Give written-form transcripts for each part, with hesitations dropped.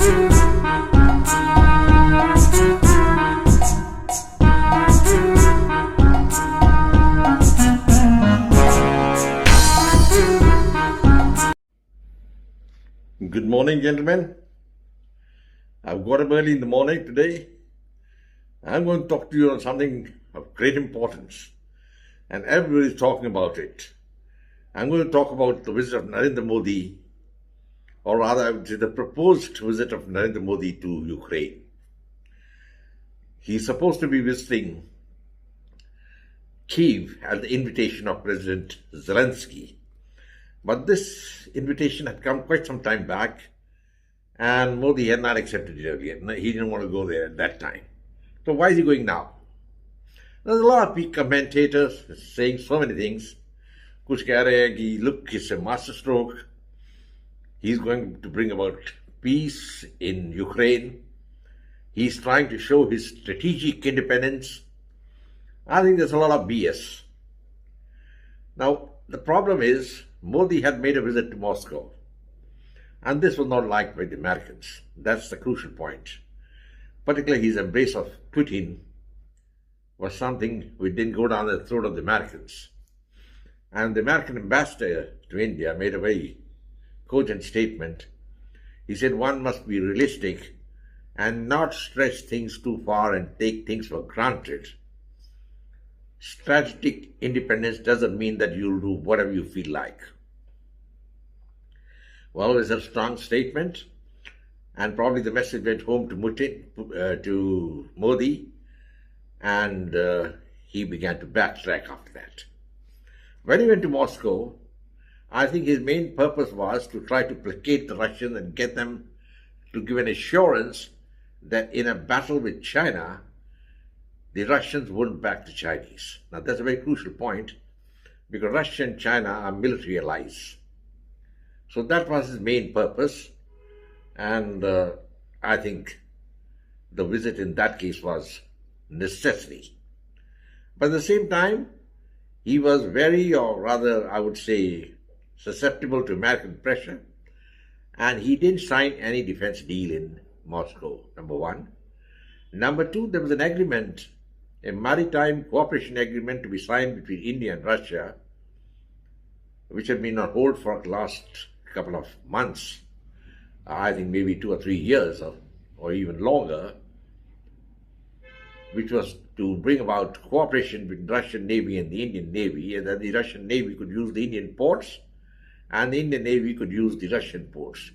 Good morning, gentlemen. I've got up early in the morning today. I'm going to talk to you on something of great importance, and everybody's talking about it. I'm going to talk about the visit of Narindra Modi, or rather, I would say the proposed visit of Narindra Modi to Ukraine. He's supposed to be visiting Kyiv at the invitation of President Zelensky. But this invitation had come quite some time back, and Modi had not accepted it earlier. He didn't want to go there at that time. So why is he going now? There's a lot of commentators saying so many things. Kuch keh rahe hain ki look, it's a masterstroke. He's going to bring about peace in Ukraine. He's trying to show his strategic independence. I think there's a lot of BS. Now, the problem is, Modi had made a visit to Moscow, and this was not liked by the Americans. That's the crucial point. Particularly his embrace of Putin was something which didn't go down the throat of the Americans. And the American ambassador to India made a very cogent statement. He said one must be realistic and not stretch things too far and take things for granted. Strategic independence doesn't mean that you'll do whatever you feel like. Well, it's a strong statement, and probably the message went home to Modi, and he began to backtrack after that. When he went to Moscow, I think his main purpose was to try to placate the Russians and get them to give an assurance that in a battle with China, the Russians wouldn't back the Chinese. Now, that's a very crucial point, because Russia and China are military allies. So that was his main purpose, and I think the visit in that case was necessary. But at the same time, he was very, or rather I would say, susceptible to American pressure, and he didn't sign any defense deal in Moscow, number one. Number two, there was an agreement, a maritime cooperation agreement to be signed between India and Russia, which had been on hold for the last couple of months, I think maybe 2 or 3 years or even longer, which was to bring about cooperation between the Russian Navy and the Indian Navy, and that the Russian Navy could use the Indian ports and the Indian Navy could use the Russian ports.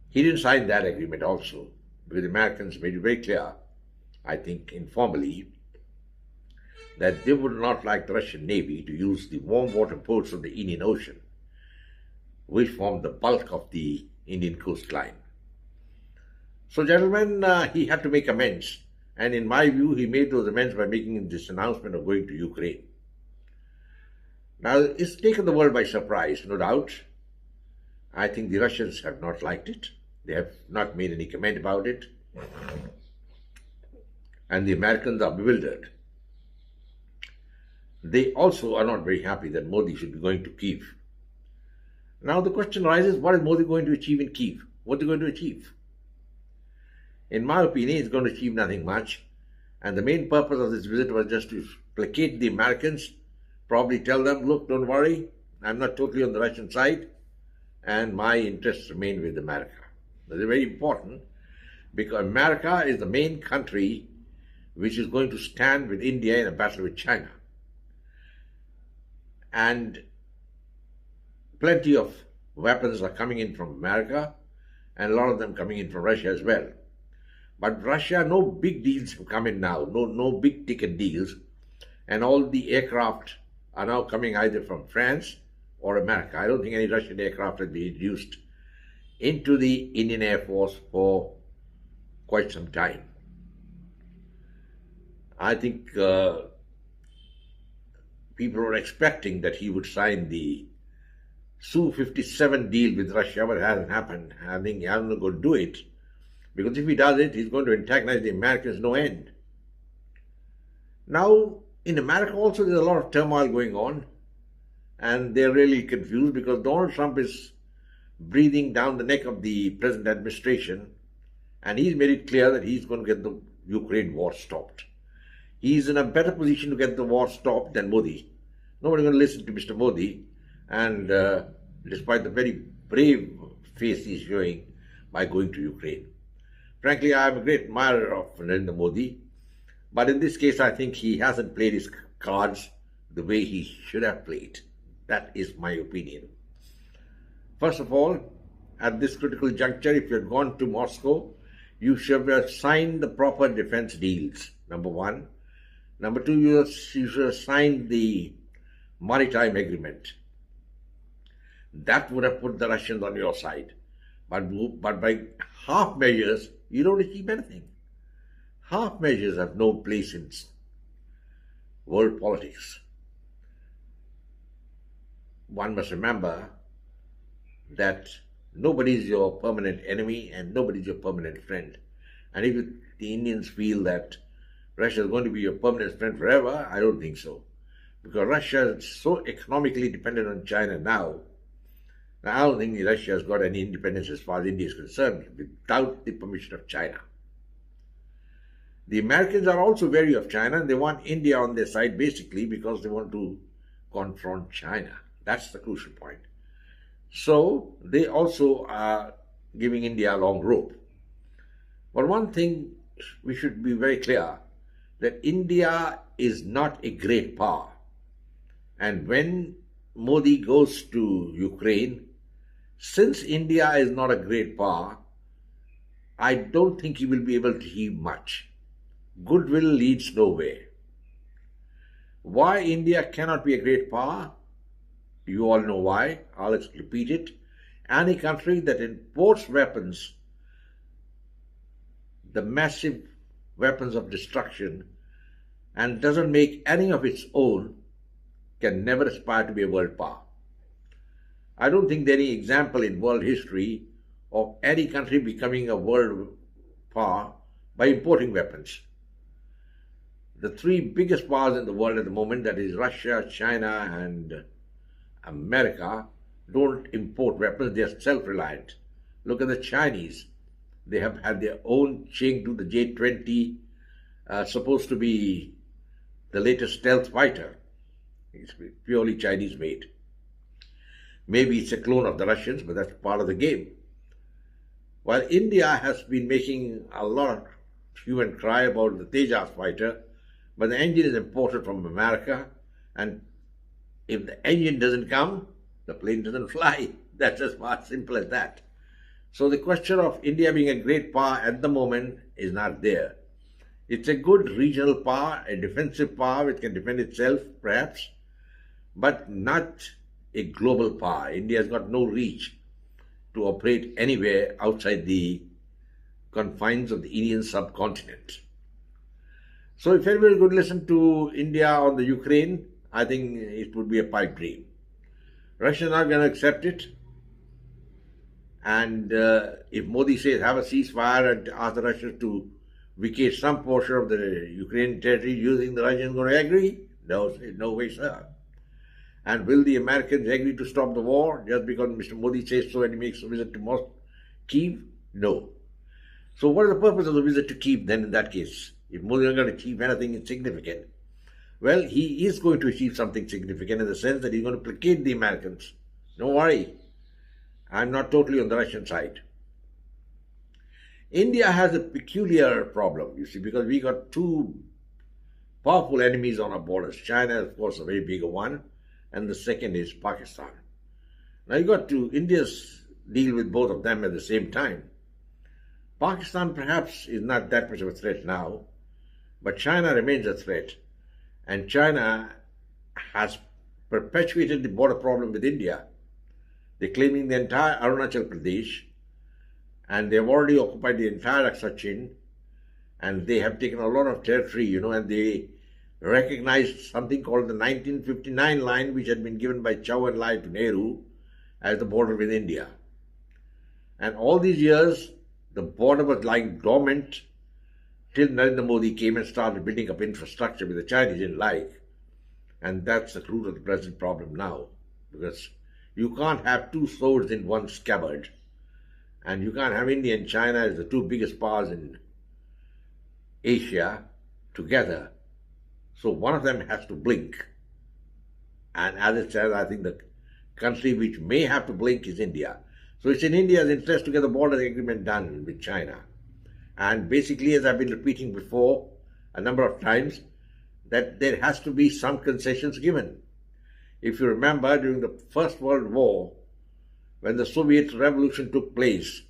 He didn't sign that agreement also, because the Americans made it very clear, I think informally, that they would not like the Russian Navy to use the warm water ports of the Indian Ocean, which form the bulk of the Indian coastline. So, gentlemen, he had to make amends. And in my view, he made those amends by making this announcement of going to Ukraine. Now, it's taken the world by surprise, no doubt. I think the Russians have not liked it. They have not made any comment about it. And the Americans are bewildered. They also are not very happy that Modi should be going to Kyiv. Now the question arises, what is Modi going to achieve in Kyiv? What is he going to achieve? In my opinion, he's going to achieve nothing much. And the main purpose of this visit was just to placate the Americans, probably tell them, look, don't worry, I'm not totally on the Russian side, and my interests remain with America. That's very important, because America is the main country which is going to stand with India in a battle with China. And plenty of weapons are coming in from America, and a lot of them coming in from Russia as well. But Russia, no big deals have come in now, no big ticket deals, and all the aircraft are now coming either from France or America. I don't think any Russian aircraft has been introduced into the Indian Air Force for quite some time. I think people were expecting that he would sign the Su-57 deal with Russia, but it hasn't happened. I think he's not going to do it, because if he does it, he's going to antagonize the Americans no end. Now, in America also, there's a lot of turmoil going on, and they're really confused because Donald Trump is breathing down the neck of the present administration, and he's made it clear that he's going to get the Ukraine war stopped. He's in a better position to get the war stopped than Modi. Nobody's going to listen to Mr. Modi, and despite the very brave face he's showing by going to Ukraine. Frankly, I'm a great admirer of Narindra Modi, but in this case, I think he hasn't played his cards the way he should have played. That is my opinion. First of all, at this critical juncture, if you had gone to Moscow, you should have signed the proper defense deals, number one. Number two, you should have signed the maritime agreement. That would have put the Russians on your side. But by half measures, you don't achieve anything. Half measures have no place in world politics. One must remember that nobody is your permanent enemy and nobody is your permanent friend. And if the Indians feel that Russia is going to be your permanent friend forever, I don't think so. Because Russia is so economically dependent on China now. I don't think Russia has got any independence as far as India is concerned without the permission of China. The Americans are also wary of China, and they want India on their side basically because they want to confront China. That's the crucial point. So they also are giving India a long rope. But one thing we should be very clear, that India is not a great power. And when Modi goes to Ukraine, since India is not a great power, I don't think he will be able to achieve much. Goodwill leads nowhere. Why India cannot be a great power? You all know why. I'll repeat it. Any country that imports weapons, the massive weapons of destruction, and doesn't make any of its own, can never aspire to be a world power. I don't think there is any example in world history of any country becoming a world power by importing weapons. The three biggest powers in the world at the moment, that is Russia, China, and America, don't import weapons. They are self-reliant. Look at the Chinese. They have had their own Chengdu, the J-20, supposed to be the latest stealth fighter. It's purely Chinese made. Maybe it's a clone of the Russians, but that's part of the game. While India has been making a lot of hue and cry about the Tejas fighter, but the engine is imported from America, and if the engine doesn't come, the plane doesn't fly. That's as simple as that. So the question of India being a great power at the moment is not there. It's a good regional power, a defensive power which can defend itself, perhaps, but not a global power. India has got no reach to operate anywhere outside the confines of the Indian subcontinent. So if everybody could listen to India on the Ukraine, I think it would be a pipe dream. Russia is not going to accept it. And if Modi says have a ceasefire and ask the Russians to vacate some portion of the Ukrainian territory, you think the Russians going to agree? No way, sir. And will the Americans agree to stop the war just because Mr. Modi says so and he makes a visit to Kyiv? No. So what is the purpose of the visit to Kyiv then in that case? If Modi is not going to achieve anything significant? Well, he is going to achieve something significant in the sense that he's going to placate the Americans. Don't worry. I'm not totally on the Russian side. India has a peculiar problem, you see, because we got two powerful enemies on our borders. China, of course, a very big one, and the second is Pakistan. Now you got to India's deal with both of them at the same time. Pakistan perhaps is not that much of a threat now, but China remains a threat. And China has perpetuated the border problem with India. They're claiming the entire Arunachal Pradesh, and they've already occupied the entire Aksachin, and they have taken a lot of territory, and they recognized something called the 1959 line, which had been given by Chow and Lai to Nehru as the border with India. And all these years, the border was lying dormant till Narindra Modi came and started building up infrastructure which the Chinese didn't like. And that's the root of the present problem now, because You can't have two swords in one scabbard. And you can't have India and China as the two biggest powers in Asia together. So one of them has to blink. And as it says, I think the country which may have to blink is India. So it's in India's interest to get the border agreement done with China. And basically, as I've been repeating before a number of times, that there has to be some concessions given. If you remember, during the First World War, when the Soviet Revolution took place,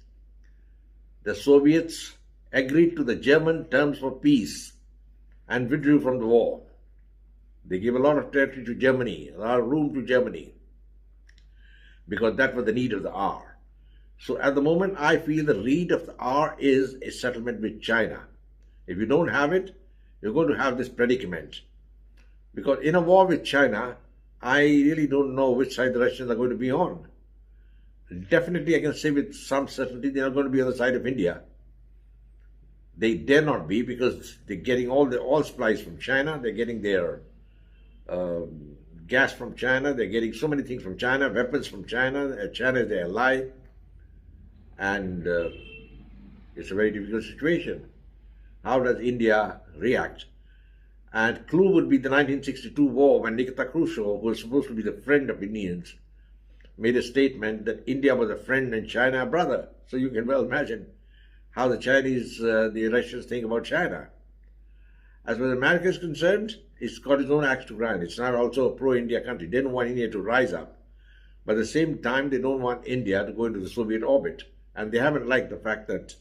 the Soviets agreed to the German terms for peace and withdrew from the war. They gave a lot of territory to Germany, a lot of room to Germany, because that was the need of the hour. So at the moment, I feel the need of the hour is a settlement with China. If you don't have it, you're going to have this predicament. Because in a war with China, I really don't know which side the Russians are going to be on. Definitely, I can say with some certainty, they're not going to be on the side of India. They dare not be, because they're getting all the oil supplies from China. They're getting their gas from China. They're getting so many things from China, weapons from China. China is their ally. And it's a very difficult situation. How does India react? And clue would be the 1962 war, when Nikita Khrushchev, who was supposed to be the friend of Indians, made a statement that India was a friend and China a brother. So you can well imagine how the Chinese, the Russians think about China. As far as America is concerned, it's got its own axe to grind. It's not also a pro-India country. They don't want India to rise up. But at the same time, they don't want India to go into the Soviet orbit. And they haven't liked the fact that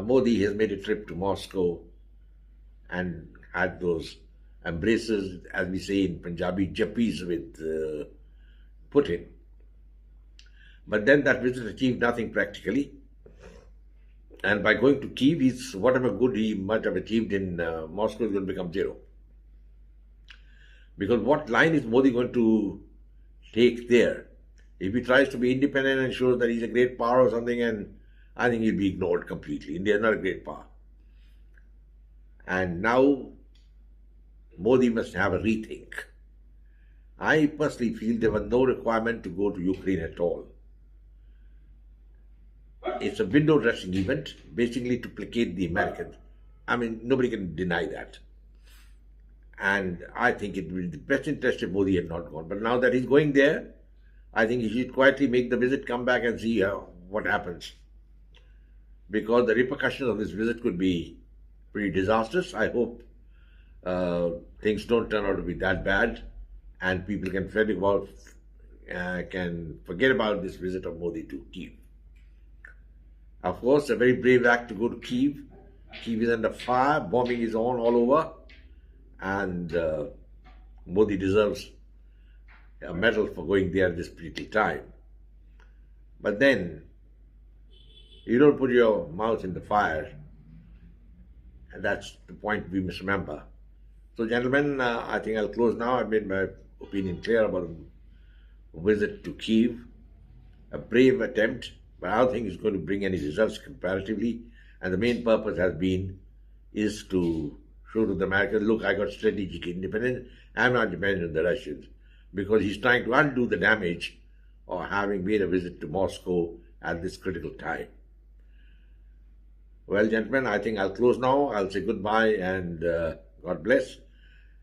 Modi has made a trip to Moscow and had those embraces, as we say in Punjabi, jappies with Putin. But then that visit achieved nothing practically. And by going to Kyiv, whatever good he might have achieved in Moscow is going to become zero. Because what line is Modi going to take there? If he tries to be independent and shows that he's a great power or something, and I think he'll be ignored completely. India is not a great power. And now Modi must have a rethink. I personally feel there was no requirement to go to Ukraine at all. It's a window dressing event, basically to placate the Americans. I mean, nobody can deny that. And I think it would be the best interest if Modi had not gone. But now that he's going there, I think he should quietly make the visit, come back and see what happens. Because the repercussions of this visit could be pretty disastrous. I hope things don't turn out to be that bad and people can forget about this visit of Modi to Kyiv. Of course, a very brave act to go to Kyiv. Kyiv is under fire, bombing is on all over, and Modi deserves a medal for going there at this critical time. But then, you don't put your mouth in the fire, and that's the point we must remember. So, gentlemen, I think I'll close now. I've made my opinion clear about a visit to Kyiv, a brave attempt, but I don't think it's going to bring any results comparatively. And the main purpose is to show to the Americans, look, I got strategic independence. I'm not dependent on the Russians, because he's trying to undo the damage of having made a visit to Moscow at this critical time. Well, gentlemen, I think I'll close now. I'll say goodbye and God bless.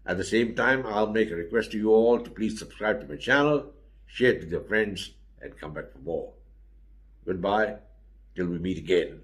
At the same time, I'll make a request to you all to please subscribe to my channel, share it with your friends, and come back for more. Goodbye, till we meet again.